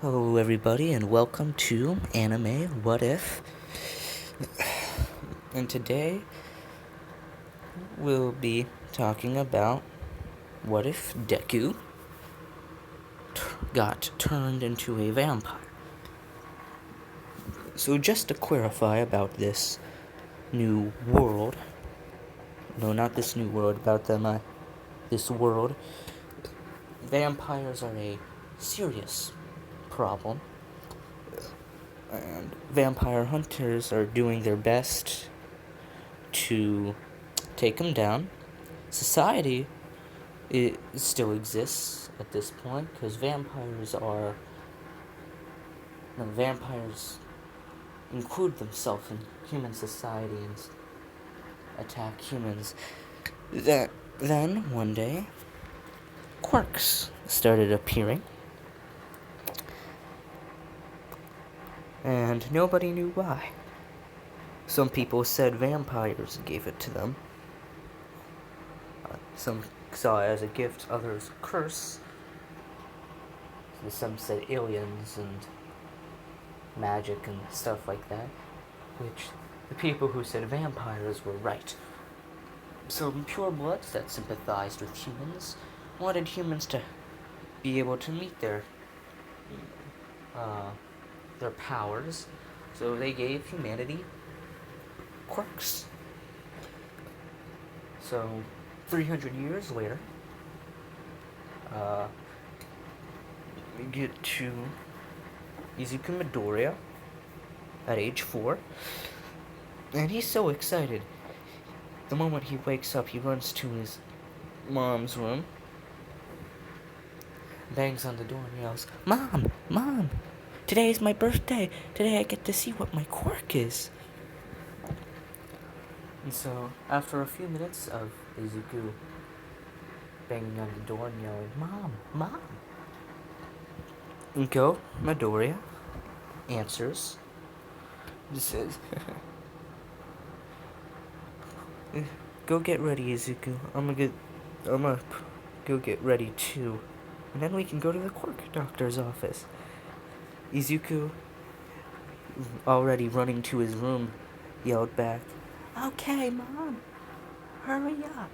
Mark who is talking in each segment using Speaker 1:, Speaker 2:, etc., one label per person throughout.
Speaker 1: Hello, everybody, and welcome to Anime What If. And today we'll be talking about what if Deku got turned into a vampire. So, just to clarify about this new world, no, not this new world, about this world, vampires are a serious problem, and vampire hunters are doing their best to take them down. Society, it still exists at this point because vampires include themselves in human society and attack humans. Then one day, quirks started appearing, and nobody knew why. Some people said vampires gave it to them. Some saw it as a gift, others a curse. Some said aliens and magic and stuff like that, which the people who said vampires were right. Some purebloods that sympathized with humans wanted humans to be able to meet their powers, so they gave humanity quirks. So 300 years later, we get to Izuku Midoriya at age 4, and he's so excited. The moment he wakes up, he runs to his mom's room, bangs on the door and yells, "Mom! Mom! Today is my birthday! Today I get to see what my quirk is!" And so, after a few minutes of Izuku banging on the door and yelling, "Mom! Mom!" Go, Midoriya answers. He says, "Go get ready, Izuku. I'm gonna go get ready too. And then we can go to the quirk doctor's office." Izuku, already running to his room, yelled back, "Okay, Mom, hurry up."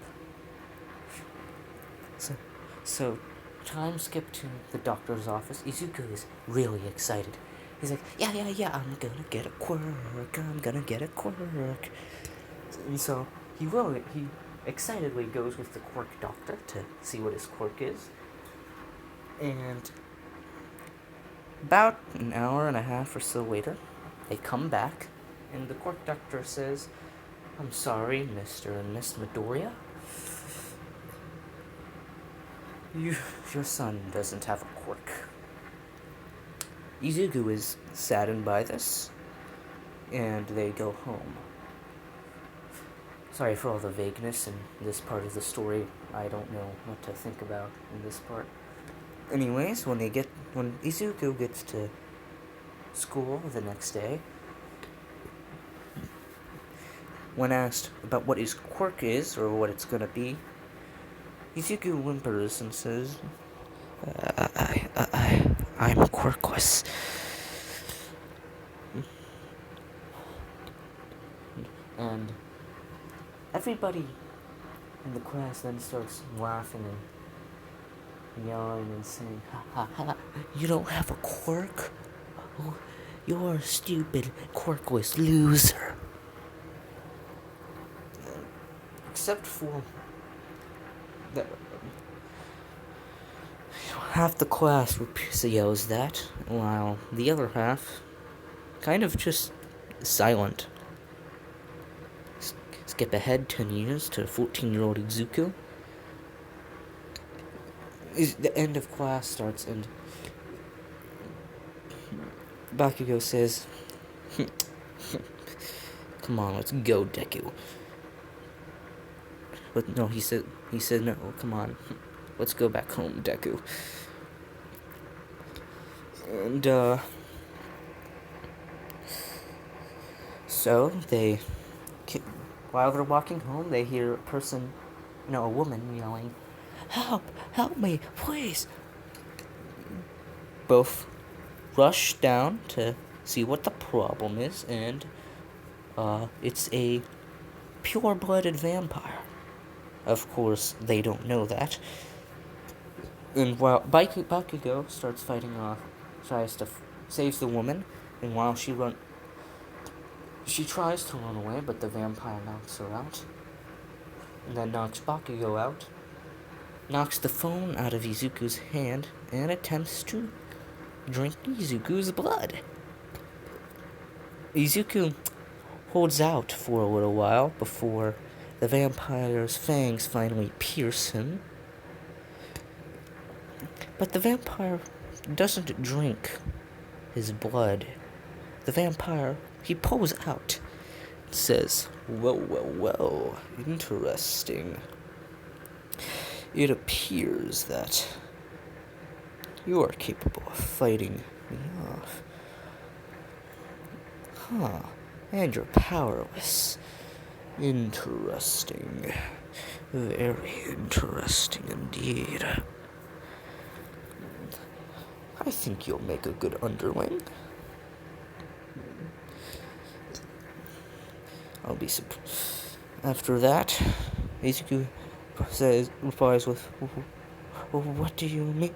Speaker 1: So time skipped to the doctor's office. Izuku is really excited. He's like, yeah, I'm gonna get a quirk. And so he excitedly goes with the quirk doctor to see what his quirk is. And about an hour and a half or so later, they come back, and the quirk doctor says, "I'm sorry, Mr. and Miss Midoriya. Your son doesn't have a quirk." Izuku is saddened by this, and they go home. Sorry for all the vagueness in this part of the story. I don't know what to think about in this part. Anyways, when Izuku gets to school the next day, when asked about what his quirk is or what it's gonna be, Izuku whimpers and says, I'm quirkless." And everybody in the class then starts laughing and yelling and saying, "Ha ha ha, you don't have a quirk? Oh, you're a stupid, quirkless loser." Except for the half the class yells that, while the other half kind of just silent. Skip ahead 10 years to 14-year-old Izuku. The end of class starts, and Bakugo says, "Come on, let's go, Deku." But no, he said, "No, come on, let's go back home, Deku." And, so while they're walking home, they hear a woman yelling, help me, please." Both rush down to see what the problem is, and it's a pure-blooded vampire. Of course, they don't know that. And while Bakugo starts fighting off, tries to save the woman, and while she tries to run away, but the vampire knocks her out, and then knocks Bakugo out, knocks the phone out of Izuku's hand, and attempts to drink Izuku's blood. Izuku holds out for a little while before the vampire's fangs finally pierce him. But the vampire doesn't drink his blood. The vampire, he pulls out and says, well, interesting. It appears that you are capable of fighting me off. And you're powerless. Interesting. Very interesting indeed. I think you'll make a good underling. I'll be surprised. After that, Izuku replies with, what do you mean?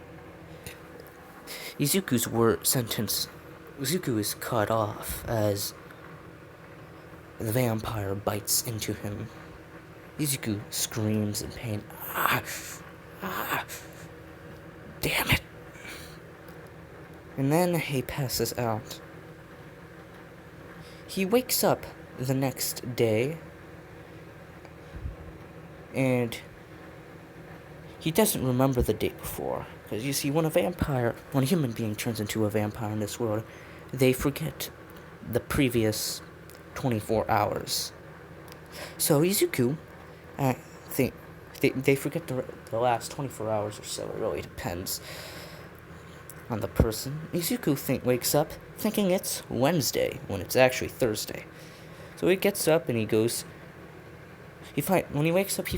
Speaker 1: Izuku is cut off as the vampire bites into him. Izuku screams in pain. Damn it. And then he passes out. He wakes up the next day, and he doesn't remember the day before. Because you see, when a human being turns into a vampire in this world, they forget the previous 24 hours. So Izuku, I think, they forget the last 24 hours or so. It really depends on the person. Izuku wakes up thinking it's Wednesday when it's actually Thursday. So he gets up and he goes. When he wakes up,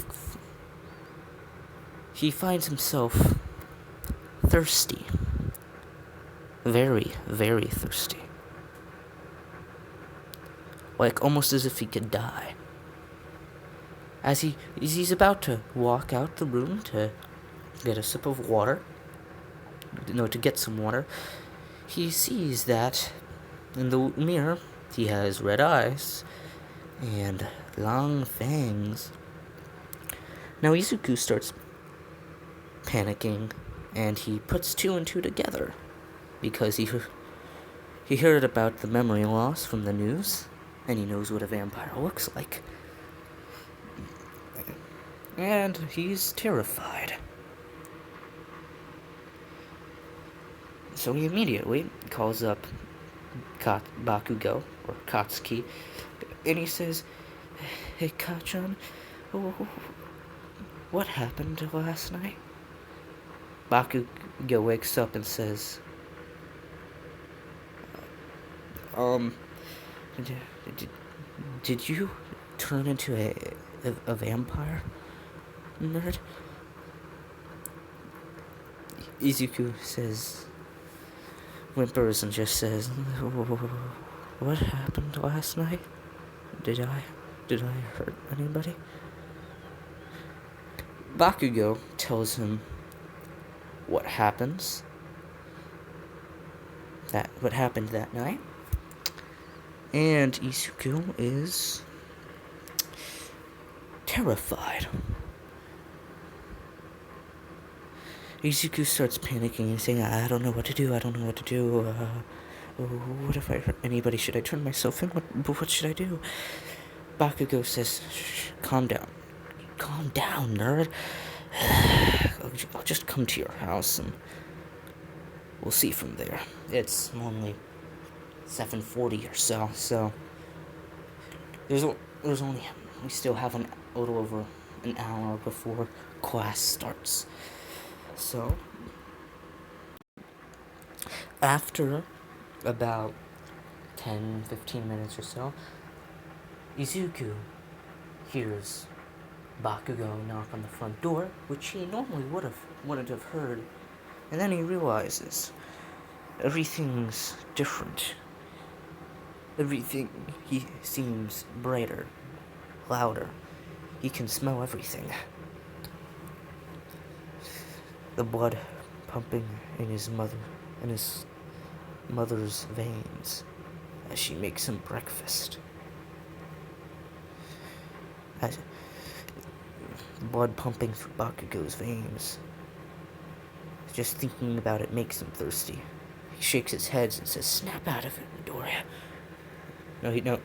Speaker 1: he finds himself thirsty. Very, very thirsty. Like almost as if he could die. As he's about to walk out the room to get a sip of water, to get some water, he sees that in the mirror he has red eyes and long fangs. Now Izuku starts panicking, and he puts two and two together because he heard about the memory loss from the news, and he knows what a vampire looks like. And he's terrified. So he immediately calls up Bakugo, or Katsuki, and he says, "Hey, Kachan, what happened last night?" Bakugo wakes up and says, did you turn into a vampire, nerd?" Izuku whimpers and just says, "What happened last night? Did I hurt anybody?" Bakugo tells him what happened that night, and Izuku is terrified. Izuku starts panicking and saying, I don't know what to do. What if I hurt anybody? Should I turn myself in? What should I do? Bakugo says, calm down, nerd. I'll just come to your house and we'll see from there. It's only 7:40 or so we still have a little over an hour before class starts. So, after about 10-15 minutes or so, Izuku hears Bakugo knock on the front door, which he normally wouldn't have heard, and then he realizes Everything's different. Everything, he seems brighter, louder. He can smell everything. The blood pumping in his mother's veins as she makes him breakfast. As blood pumping through Bakugo's veins. Just thinking about it makes him thirsty. He shakes his head and says, "Snap out of it, Midoriya." No.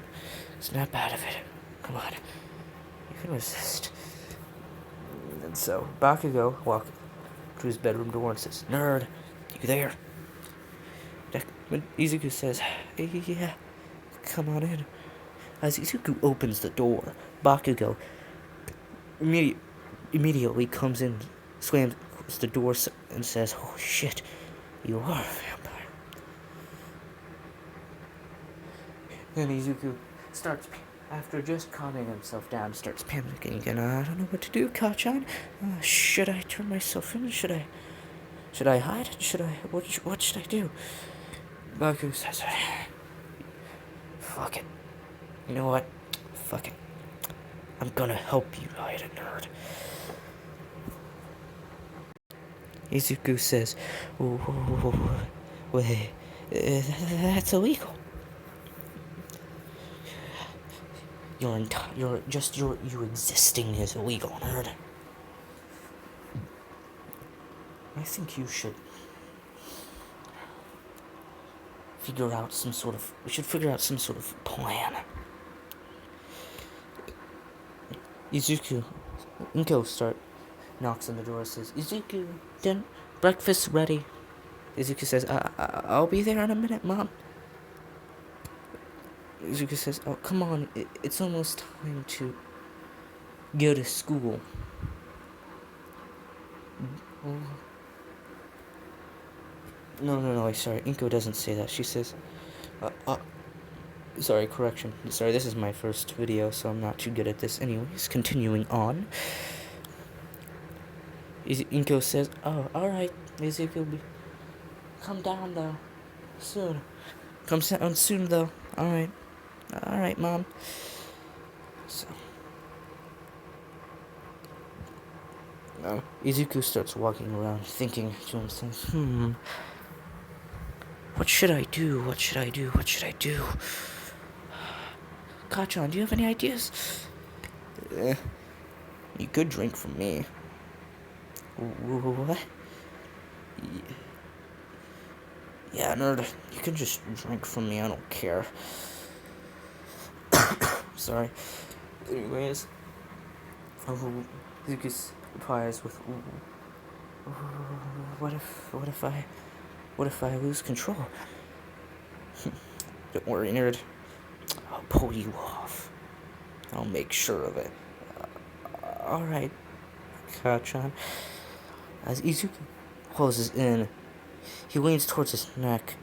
Speaker 1: Snap out of it. Come on. You can resist. And so, Bakugo walks to his bedroom door and says, "Nerd, you there?" Izuku says, "Yeah, come on in." As Izuku opens the door, Bakugo immediately comes in, slams the door, and says, "Oh shit, you are a vampire." Then Izuku starts, after just calming himself down, starts panicking again. "I don't know what to do, Kachan. Should I turn myself in? Should I hide? What should I do?" Baku says, "Fuck it. You know what? Fuck it. I'm gonna help you hide, nerd." Izuku says, "Wait, that's illegal. You existing is illegal, nerd. I think you should figure out some sort of plan." Inko knocks on the door and says, "Izuku, breakfast ready." Izuku says, "I'll be there in a minute, Mom." Izuku says, "Oh, come on, it's almost time to go to school." No, sorry, Inko doesn't say that. She says, sorry, correction. Sorry, this is my first video, so I'm not too good at this. Anyways, continuing on. Inko says, "Oh, alright, Izuku, come down, though. Soon. Come down soon, though. Alright, Mom." So, Izuku starts walking around, thinking to himself, what should I do? Kachan, do you have any ideas? You could drink from me. What? Yeah, nerd, you can just drink from me, I don't care. Sorry. Anyways, Lucas replies with, what if I lose control? Don't worry, nerd. I'll pull you off. I'll make sure of it. Alright, Kachan. As Izuku closes in, he leans towards his neck,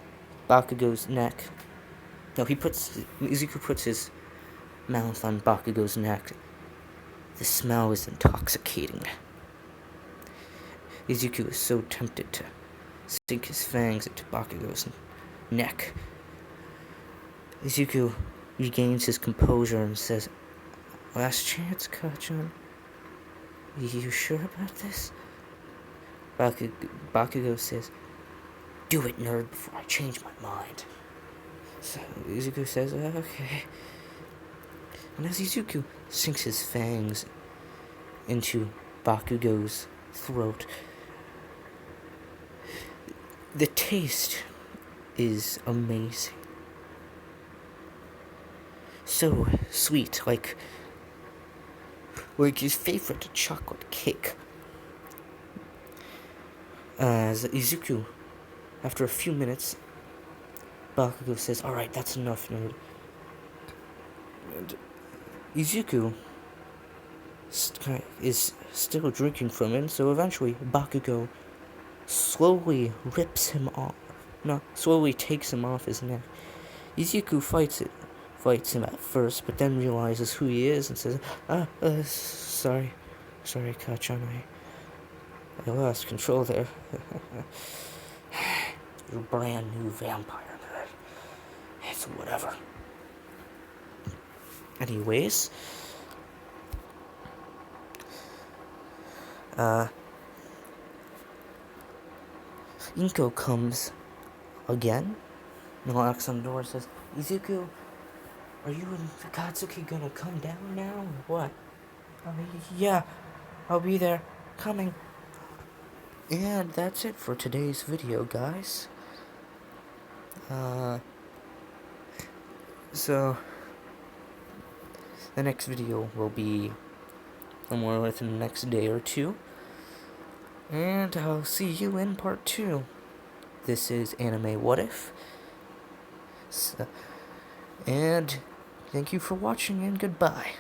Speaker 1: Bakugo's neck. No, Izuku puts his mouth on Bakugo's neck. The smell is intoxicating. Izuku is so tempted to sink his fangs into Bakugo's neck. Izuku regains his composure and says, "Last chance, Kachan. You sure about this?" Bakugo says, "Do it, nerd, before I change my mind." So Izuku says, "Okay." And as Izuku sinks his fangs into Bakugo's throat, the taste is amazing. So sweet, like his favorite chocolate cake. As Izuku, after a few minutes, Bakugo says, "Alright, that's enough, nerd." And Izuku is still drinking from him, so eventually Bakugo slowly takes him off his neck. Izuku fights him at first, but then realizes who he is and says, sorry, Kachan, I lost control there." You're a brand new vampire. It's whatever. Anyways, Inko comes again. Knocks on the door and says, Izuku, are you and Katsuki gonna come down now or what? Yeah, I'll be there. Coming. And that's it for today's video, guys. So the next video will be somewhere within the next day or two. And I'll see you in part 2. This is Anime What If. So, and thank you for watching and goodbye.